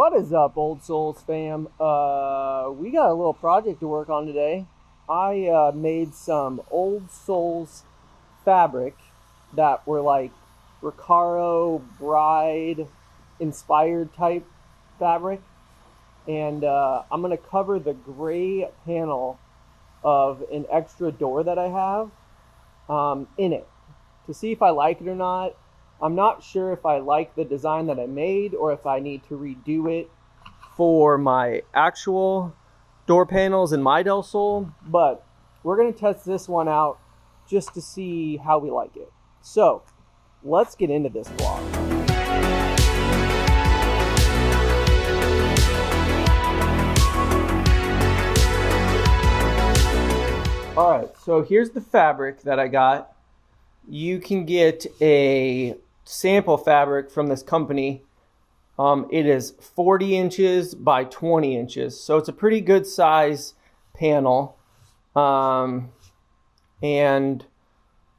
What is up, OldSols Fam? We got a little project to work on today. I made some OldSols Fabric that were like Recaro bride inspired type fabric, and I'm going to cover the gray panel of an extra door that I have in it to see if I like it or not. I'm not sure if I like the design that I made or if I need to redo it for my actual door panels in my Del Sol, but we're going to test this one out just to see how we like it. So let's get into this vlog. Alright, so here's the fabric that I got. You can get a sample fabric from this company. It is 40 inches by 20 inches, so it's a pretty good size panel, and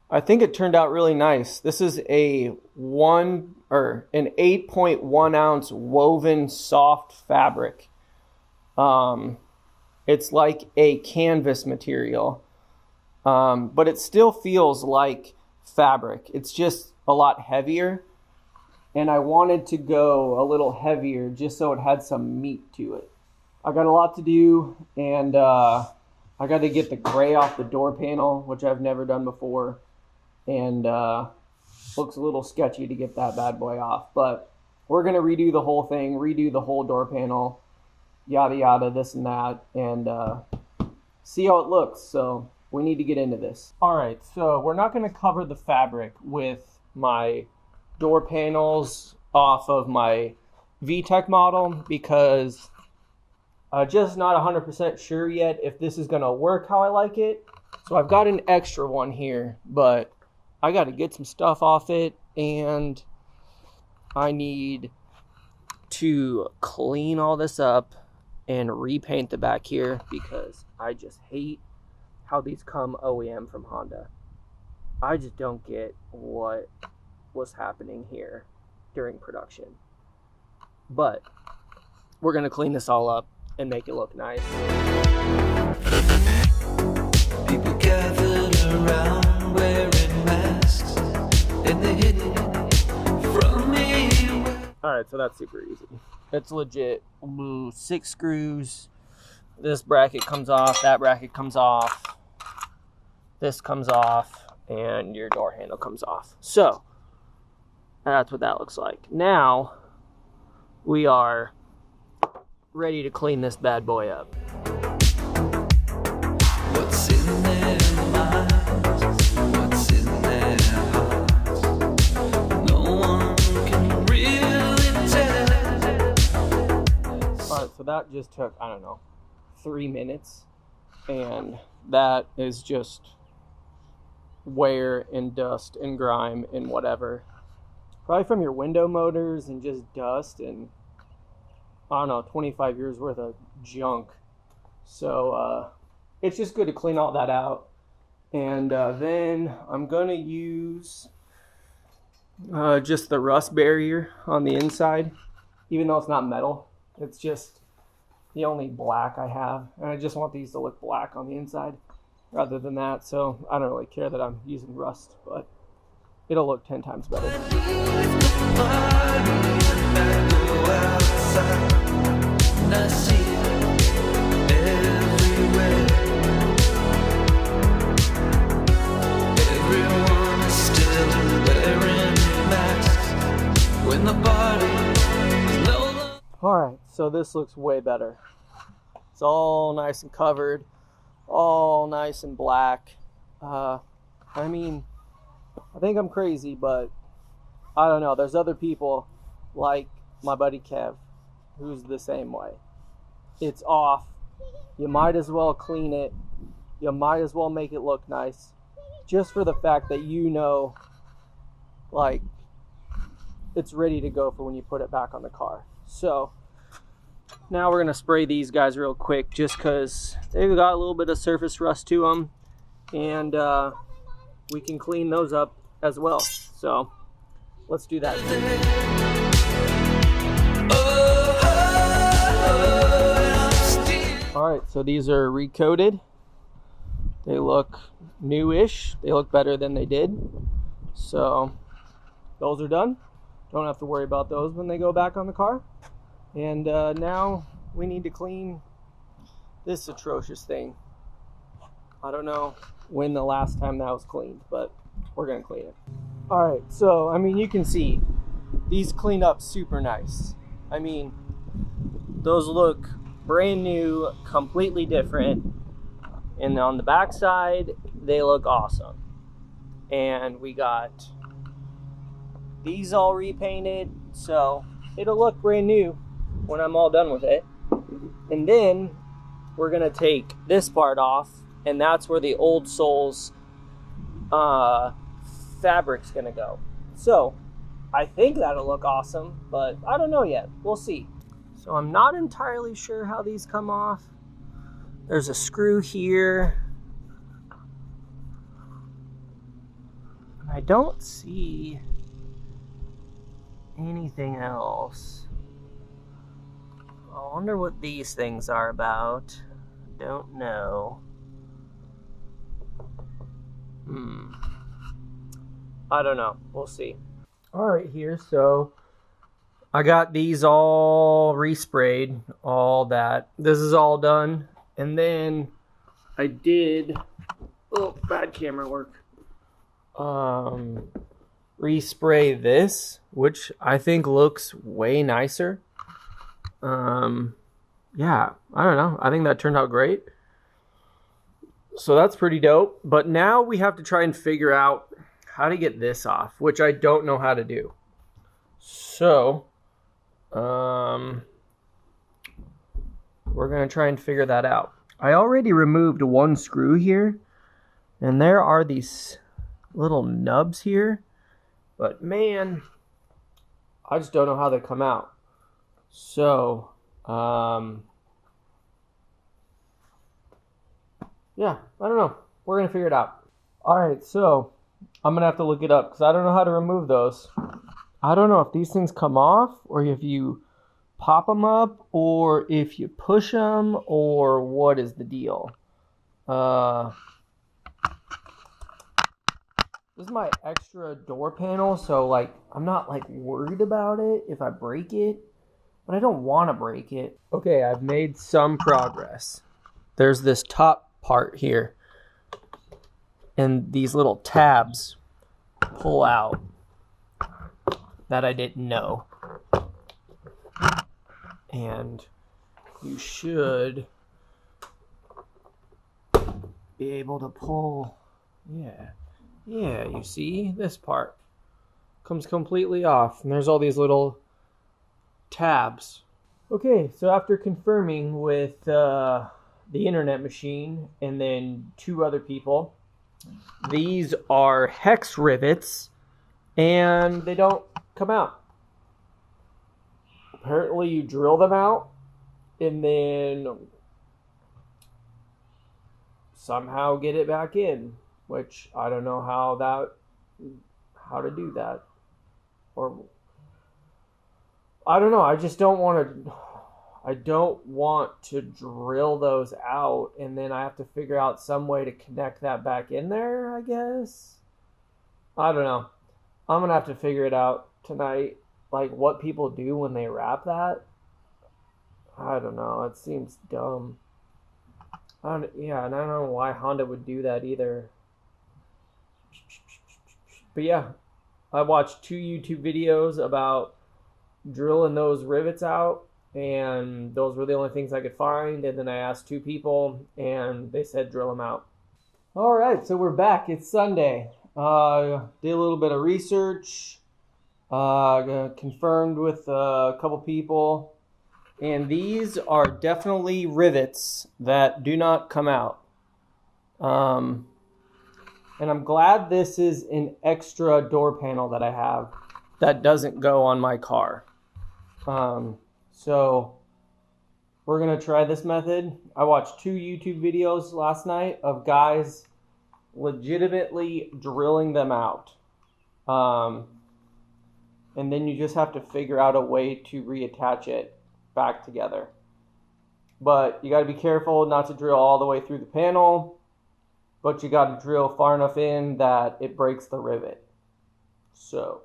I think it turned out really nice. This is an 8.1 ounce woven soft fabric. It's like a canvas material, but it still feels like fabric. It's just a lot heavier, and I wanted to go a little heavier just so it had some meat to it. I got a lot to do, and I got to get the gray off the door panel, which I've never done before, and looks a little sketchy to get that bad boy off, but we're going to redo the whole thing, redo the whole door panel, yada yada, this and that, and see how it looks. So we need to get into this. Alright, so we're not going to cover the fabric with my door panels off of my VTech model because I'm just not 100% sure yet if this is going to work how I like it. So I've got an extra one here, but I got to get some stuff off it, and I need to clean all this up and repaint the back here because I just hate how these come OEM from Honda. I just don't get what was happening here during production. But we're gonna clean this all up and make it look nice. People gathered around wearing masks and they hid from me. Alright, so that's super easy. It's legit 6 screws. This bracket comes off, that bracket comes off, this comes off, and your door handle comes off. So that's what that looks like. Now we are ready to clean this bad boy up. What's in their minds? What's in their hearts? No one can really tell. Alright, so that just took, I don't know, 3 minutes, and that is just wear and dust and grime and whatever, probably from your window motors and just dust and I don't know, 25 years worth of junk. So it's just good to clean all that out, and then I'm gonna use just the rust barrier on the inside, even though it's not metal. It's just the only black I have, and I just want these to look black on the inside rather than that, so I don't really care that I'm using rust, but it'll look 10 times better. Alright, so this looks way better. It's all nice and covered, all nice and black. I mean, I think I'm crazy, but I don't know. There's other people like my buddy Kev who's the same way. It's off. You might as well clean it. You might as well make it look nice, just for the fact that you know, like, it's ready to go for when you put it back on the car. So now we're going to spray these guys real quick just because they've got a little bit of surface rust to them, and we can clean those up as well. So let's do that. Oh, All right, so these are recoated. They look newish. They look better than they did. So those are done. Don't have to worry about those when they go back on the car. And now we need to clean this atrocious thing. I don't know when the last time that was cleaned, but we're gonna clean it. All right, so I mean, you can see these clean up super nice. I mean, those look brand new, completely different. And on the back side, they look awesome. And we got these all repainted, so it'll look brand new when I'm all done with it. And then we're gonna take this part off, and that's where the OldSols fabric's gonna go. So I think that'll look awesome, but I don't know yet. We'll see. So I'm not entirely sure how these come off. There's a screw here. I don't see anything else. I wonder what these things are about. Don't know. I don't know. We'll see. All right, here. So I got these all resprayed, all that. This is all done. And then I did, oh, bad camera work. Respray this, which I think looks way nicer. Yeah, I don't know. I think that turned out great. So that's pretty dope. But now we have to try and figure out how to get this off, which I don't know how to do. So, we're going to try and figure that out. I already removed one screw here, and there are these little nubs here, but man, I just don't know how they come out. So, yeah, I don't know. We're going to figure it out. All right, so I'm going to have to look it up because I don't know how to remove those. I don't know if these things come off or if you pop them up or if you push them or what is the deal. This is my extra door panel, so like I'm not like worried about it if I break it, but I don't want to break it. Okay, I've made some progress. There's this top part here, and these little tabs pull out that I didn't know. And you should be able to pull, yeah, you see this part comes completely off, and there's all these little tabs. Okay, so after confirming with the internet machine and then 2 other people, these are hex rivets and they don't come out. Apparently you drill them out and then somehow get it back in, which I don't know how to do that. Or I don't know, I just don't want to drill those out and then I have to figure out some way to connect that back in there, I guess. I don't know. I'm going to have to figure it out tonight, like what people do when they wrap that. I don't know. It seems dumb. Yeah, and I don't know why Honda would do that either. But yeah, I watched 2 YouTube videos about drilling those rivets out, and those were the only things I could find. And then I asked 2 people, and they said drill them out. All right, so we're back. It's Sunday. Did a little bit of research. Confirmed with a couple people. And these are definitely rivets that do not come out. And I'm glad this is an extra door panel that I have that doesn't go on my car. So we're going to try this method. I watched 2 YouTube videos last night of guys legitimately drilling them out. And then you just have to figure out a way to reattach it back together. but you got to be careful not to drill all the way through the panel, but you got to drill far enough in that it breaks the rivet. So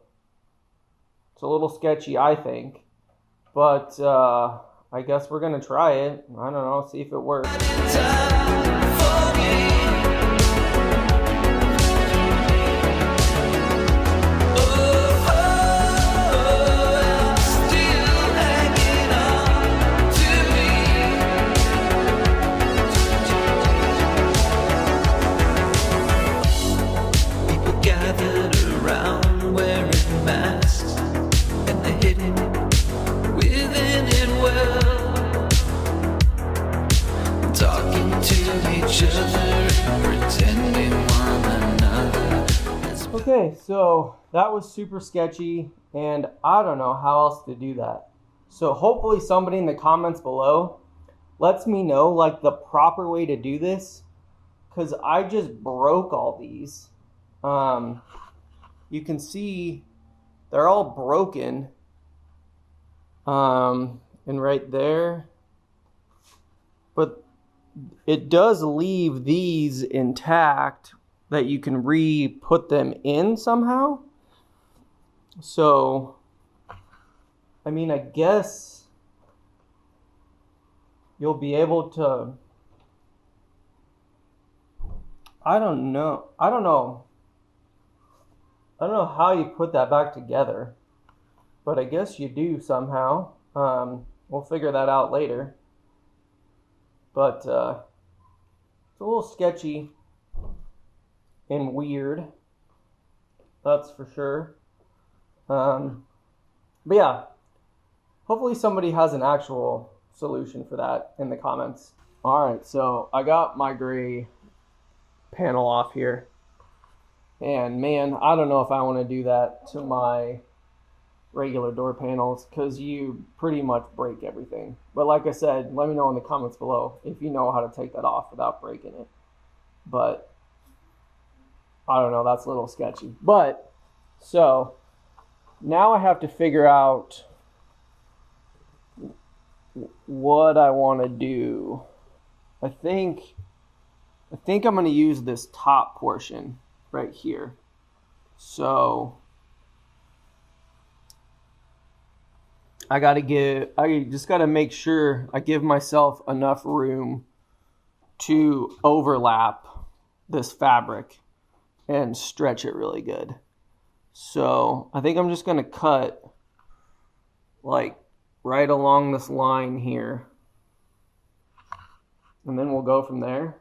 it's a little sketchy, I think, but I guess we're gonna try it. I don't know, see if it works. Okay, so that was super sketchy, and I don't know how else to do that. So hopefully somebody in the comments below lets me know like the proper way to do this, because I just broke all these. You can see they're all broken, and right there, but it does leave these intact that you can re-put them in somehow. So, I mean, I guess you'll be able to, I don't know how you put that back together, but I guess you do somehow. We'll figure that out later. But it's a little sketchy and weird, that's for sure. But yeah, hopefully somebody has an actual solution for that in the comments. All right, so I got my gray panel off here, and man, I don't know if I want to do that to my regular door panels, because you pretty much break everything. But like I said, let me know in the comments below if you know how to take that off without breaking it. But I don't know, that's a little sketchy. But so now I have to figure out what I want to do. I think I'm going to use this top portion right here. So I just got to make sure I give myself enough room to overlap this fabric and stretch it really good. So I think I'm just going to cut like right along this line here, and then we'll go from there.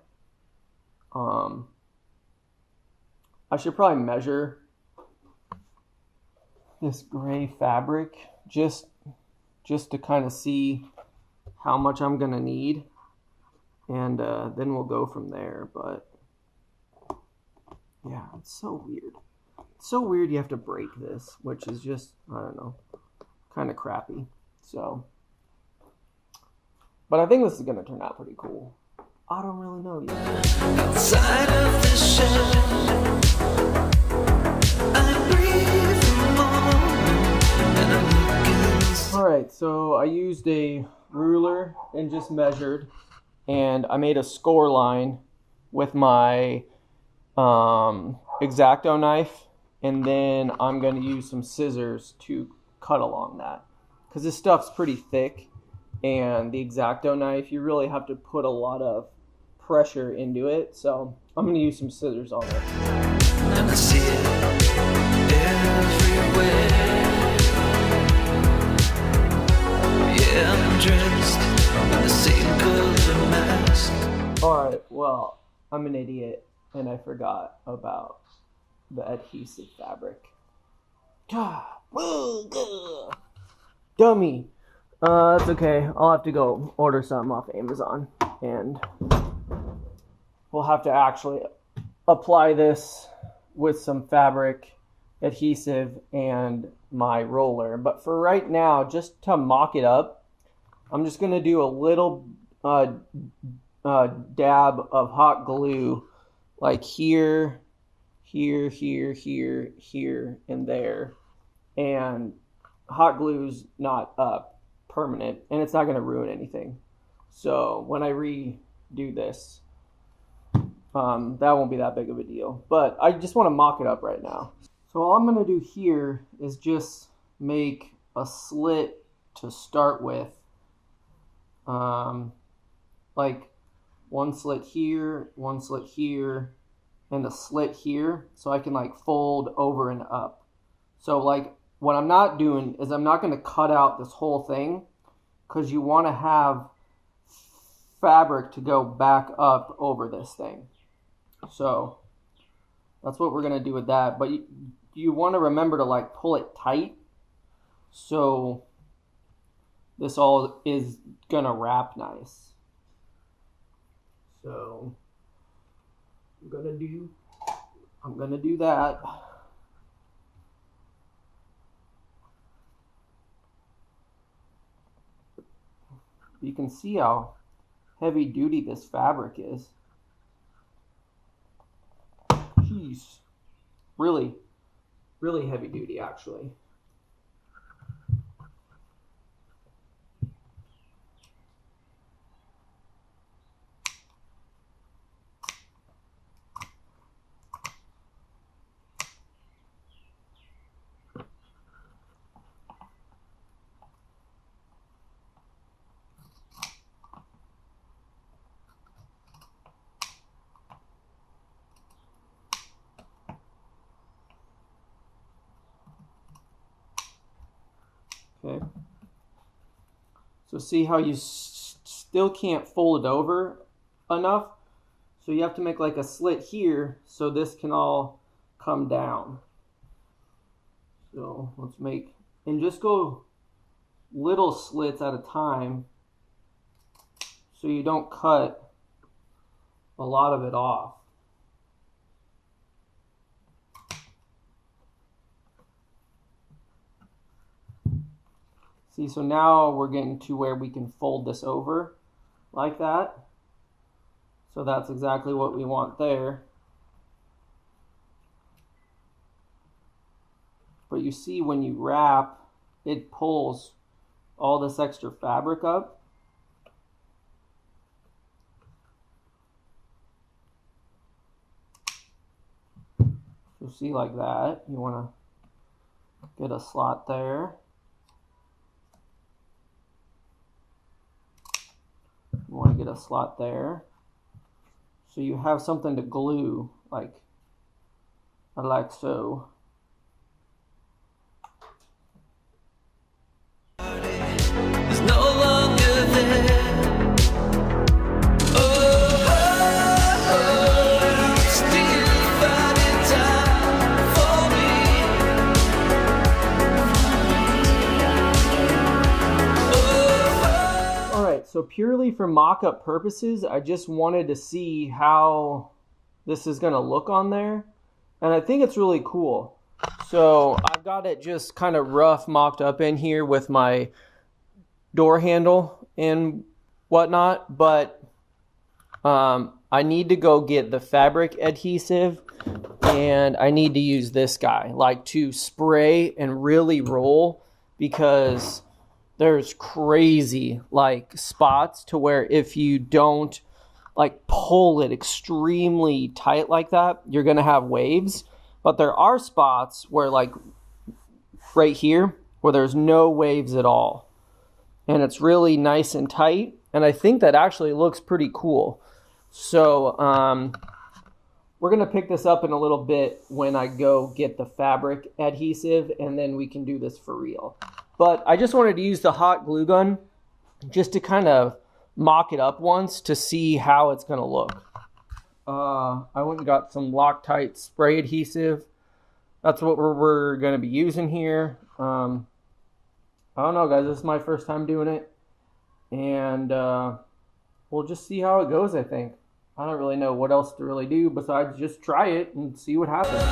I should probably measure this gray fabric just to kind of see how much I'm gonna need, and then we'll go from there. But yeah, it's so weird. It's so weird you have to break this, which is just, I don't know, kind of crappy. So, but I think this is gonna turn out pretty cool. I don't really know yet. Outside of the shell, I breathe more. Alright, so I used a ruler and just measured, and I made a score line with my X-Acto knife, and then I'm going to use some scissors to cut along that, because this stuff's pretty thick, and the X-Acto knife, you really have to put a lot of pressure into it, so I'm going to use some scissors on it. And I see it everywhere. Yeah, I'm dressed in the same color mask. Alright, well, I'm an idiot, and I forgot about the adhesive fabric. Dummy. That's okay. I'll have to go order some off Amazon, and we'll have to actually apply this with some fabric adhesive and my roller. But for right now, just to mock it up, I'm just going to do a little dab of hot glue, like here, here, here, here, here, and there. And hot glue's not permanent, and it's not going to ruin anything. So when I redo this, that won't be that big of a deal. But I just want to mock it up right now. So all I'm going to do here is just make a slit to start with. Like one slit here, and a slit here, so I can like fold over and up. So like what I'm not doing is I'm not going to cut out this whole thing, because you want to have fabric to go back up over this thing. So that's what we're going to do with that. But you want to remember to like pull it tight, so this all is going to wrap nice. So I'm going to do that. You can see how heavy duty this fabric is. Jeez. Really, really heavy duty actually. Okay, so see how you still can't fold it over enough, so you have to make like a slit here so this can all come down. So let's make, and just go little slits at a time so you don't cut a lot of it off. See, so now we're getting to where we can fold this over like that. So that's exactly what we want there. But you see when you wrap, it pulls all this extra fabric up. So see, like that, you want to get a slot there. You want to get a slot there, so you have something to glue, like so. It's no longer there. Still finding time for me. All right, so purely for mock-up purposes, I just wanted to see how this is going to look on there, and I think it's really cool. So I've got it just kind of rough mocked up in here with my door handle and whatnot, but I need to go get the fabric adhesive, and I need to use this guy, like to spray and really roll, because there's crazy like spots to where if you don't like pull it extremely tight like that, you're gonna have waves. But there are spots where, like right here, where there's no waves at all, and it's really nice and tight, and I think that actually looks pretty cool. So we're gonna pick this up in a little bit when I go get the fabric adhesive, and then we can do this for real. But I just wanted to use the hot glue gun just to kind of mock it up once to see how it's gonna look. I went and got some Loctite spray adhesive. That's what we're going to be using here. I don't know, guys. This is my first time doing it. And we'll just see how it goes, I think. I don't really know what else to really do besides just try it and see what happens.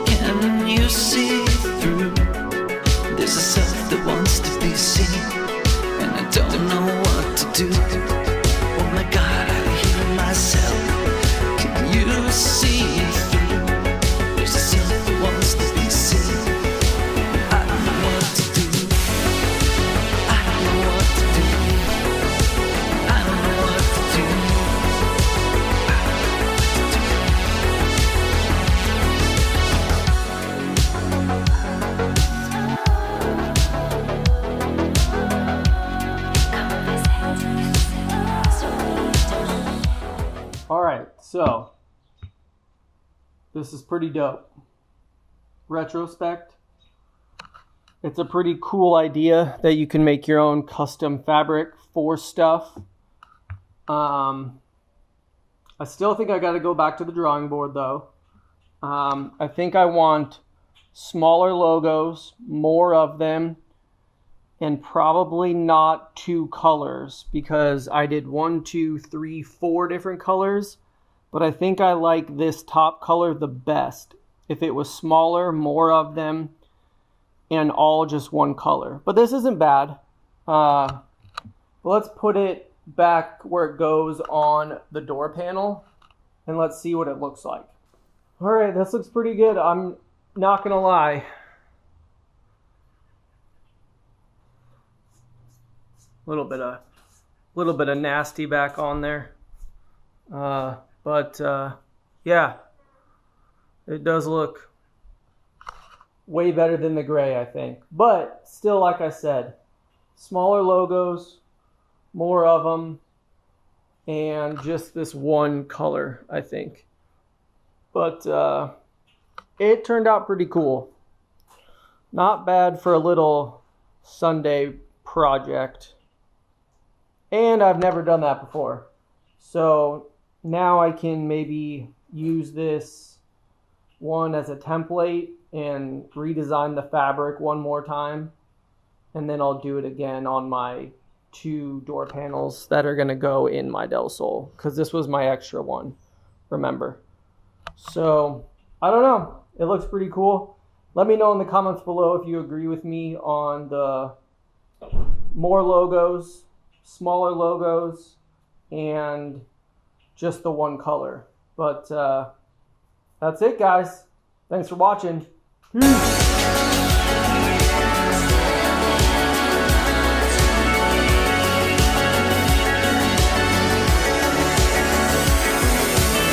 Can you see through? There's a self that wants to be seen, and I don't know what to do. Oh my God, I hear myself. So, this is pretty dope. Retrospect. It's a pretty cool idea that you can make your own custom fabric for stuff. I still think I got to go back to the drawing board though. I think I want smaller logos, more of them, and probably not 2 colors, because I did 1, 2, 3, 4 different colors, but I think I like this top color the best. If it was smaller, more of them, and all just 1 color. But this isn't bad. Let's put it back where it goes on the door panel, and let's see what it looks like. All right, this looks pretty good. I'm not gonna lie. Little bit of nasty back on there, but yeah, it does look way better than the gray, I think. But still, like I said, smaller logos, more of them, and just this 1 color, I think. But it turned out pretty cool. Not bad for a little Sunday project. And I've never done that before. So now I can maybe use this one as a template and redesign the fabric one more time. And then I'll do it again on my 2 door panels that are going to go in my Del Sol, because this was my extra one, remember. So I don't know. It looks pretty cool. Let me know in the comments below if you agree with me on the more logos, smaller logos, and just the 1 color. But that's it, guys. Thanks for watching. Peace.